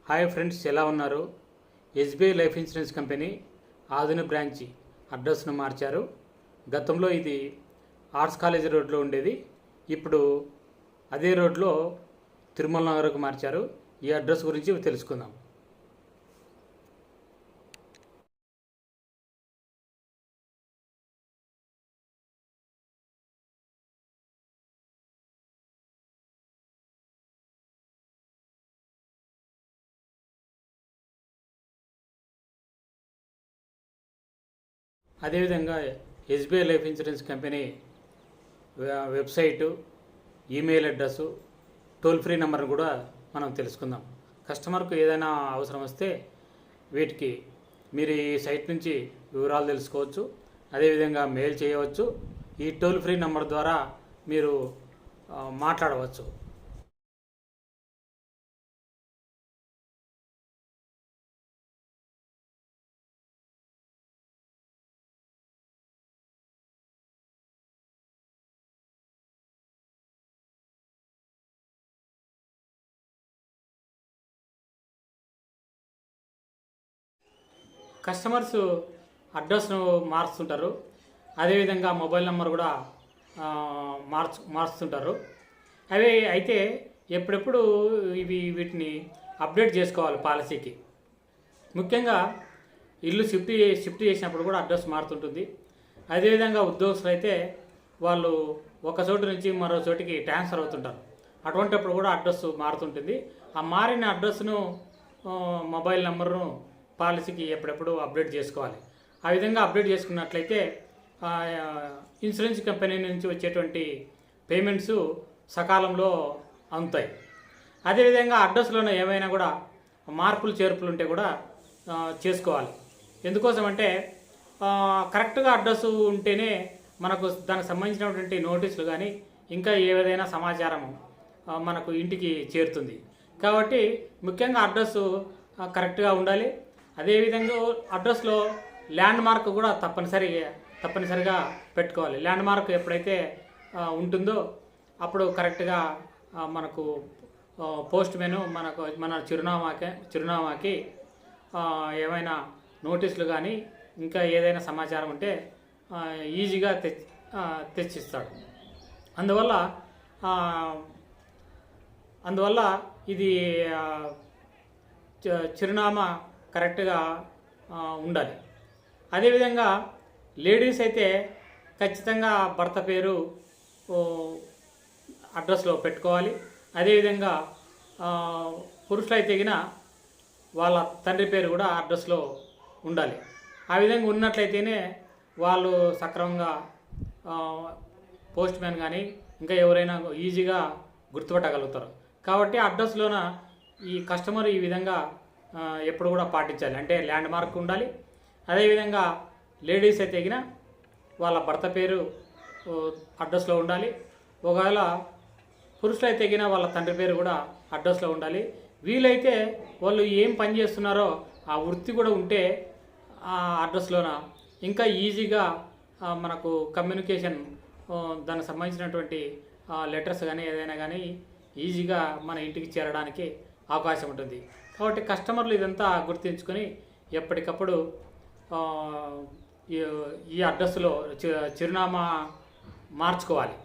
Hi friends, ఎలా ఉన్నారు? SBI life insurance company ఆధునిక బ్రాంచ్ అడ్రస్ను మార్చారు. గతంలో ఇది ఆర్ట్స్ కాలేజ్ రోడ్లో ఉండేది. ఇప్పుడు అదే రోడ్లో తిరుమల నగర్కు మార్చారు. ఈ అడ్రస్ గురించి తెలుసుకుందాం. అదేవిధంగా SBI life insurance company website, email address, toll free నెంబర్ను కూడా మనం తెలుసుకుందాం. కస్టమర్కు ఏదైనా అవసరం వస్తే వీటికి మీరు ఈ సైట్ నుంచి వివరాలు తెలుసుకోవచ్చు. అదేవిధంగా మెయిల్ చేయవచ్చు. ఈ టోల్ ఫ్రీ నెంబర్ ద్వారా మీరు మాట్లాడవచ్చు. కస్టమర్స్ అడ్రస్ను మారుస్తుంటారు. అదేవిధంగా మొబైల్ నెంబర్ కూడా మారుస్తుంటారు. అయితే ఎప్పుడెప్పుడు వీటిని అప్డేట్ చేసుకోవాలి పాలసీకి. ముఖ్యంగా ఇల్లు షిఫ్ట్ చేసినప్పుడు కూడా అడ్రస్ మారుతుంటుంది. అదేవిధంగా ఉద్యోగస్తులు అయితే వాళ్ళు ఒక చోటు నుంచి మరో చోటికి ట్రాన్స్ఫర్ అవుతుంటారు. అటువంటిప్పుడు కూడా అడ్రస్ మారుతుంటుంది. ఆ మారిన అడ్రస్ను మొబైల్ నెంబర్ను పాలసీకి ఎప్పుడెప్పుడు అప్డేట్ చేసుకోవాలి. ఆ విధంగా అప్డేట్ చేసుకున్నట్లయితే ఇన్సూరెన్స్ కంపెనీ నుంచి వచ్చేటువంటి పేమెంట్స్ సకాలంలో అందుతాయి. అదేవిధంగా అడ్రస్లోనే ఏమైనా కూడా మార్పులు చేర్పులు ఉంటే కూడా చేసుకోవాలి. ఎందుకోసం అంటే కరెక్ట్గా అడ్రస్ ఉంటేనే మనకు దానికి సంబంధించినటువంటి నోటీసులు కానీ ఇంకా ఏదైనా సమాచారం మనకు ఇంటికి చేరుతుంది. కాబట్టి ముఖ్యంగా అడ్రస్ కరెక్ట్గా ఉండాలి. అదేవిధంగా అడ్రస్లో ల్యాండ్ మార్క్ కూడా తప్పనిసరిగా పెట్టుకోవాలి. ల్యాండ్ మార్క్ ఎప్పుడైతే ఉంటుందో అప్పుడు కరెక్ట్గా మనకు పోస్ట్ మెను మన చిరునామాకి ఏమైనా నోటీసులు కానీ ఇంకా ఏదైనా సమాచారం ఉంటే ఈజీగా తెచ్చిస్తాడు. అందువల్ల ఇది చిరునామా కరెక్ట్గా ఉండాలి. అదేవిధంగా లేడీస్ అయితే ఖచ్చితంగా భర్త పేరు అడ్రస్లో పెట్టుకోవాలి. అదేవిధంగా పురుషులైతే వాళ్ళ తండ్రి పేరు కూడా అడ్రస్లో ఉండాలి. ఆ విధంగా ఉన్నట్లయితేనే వాళ్ళు సక్రమంగా పోస్ట్ మ్యాన్ కానీ ఇంకా ఎవరైనా ఈజీగా గుర్తుపట్టగలుగుతారు. కాబట్టి అడ్రస్లోన ఈ కస్టమర్ ఈ విధంగా ఎప్పుడు కూడా పాటించాలి. అంటే ల్యాండ్ మార్క్ ఉండాలి. అదేవిధంగా లేడీస్ అయితే వాళ్ళ భర్త పేరు అడ్రస్లో ఉండాలి. ఒకవేళ పురుషులైతే వాళ్ళ తండ్రి పేరు కూడా అడ్రస్లో ఉండాలి. వీలైతే వాళ్ళు ఏం పని చేస్తున్నారో ఆ వృత్తి కూడా ఉంటే ఆ అడ్రస్లోన ఇంకా ఈజీగా మనకు కమ్యూనికేషన్ దానికి సంబంధించినటువంటి లెటర్స్ కానీ ఏదైనా కానీ ఈజీగా మన ఇంటికి చేరడానికి అవకాశం ఉంటుంది. కాబట్టి కస్టమర్లు ఇదంతా గుర్తుంచుకొని ఎప్పటికప్పుడు ఈ అడ్రస్లో చిరునామా మార్చుకోవాలి.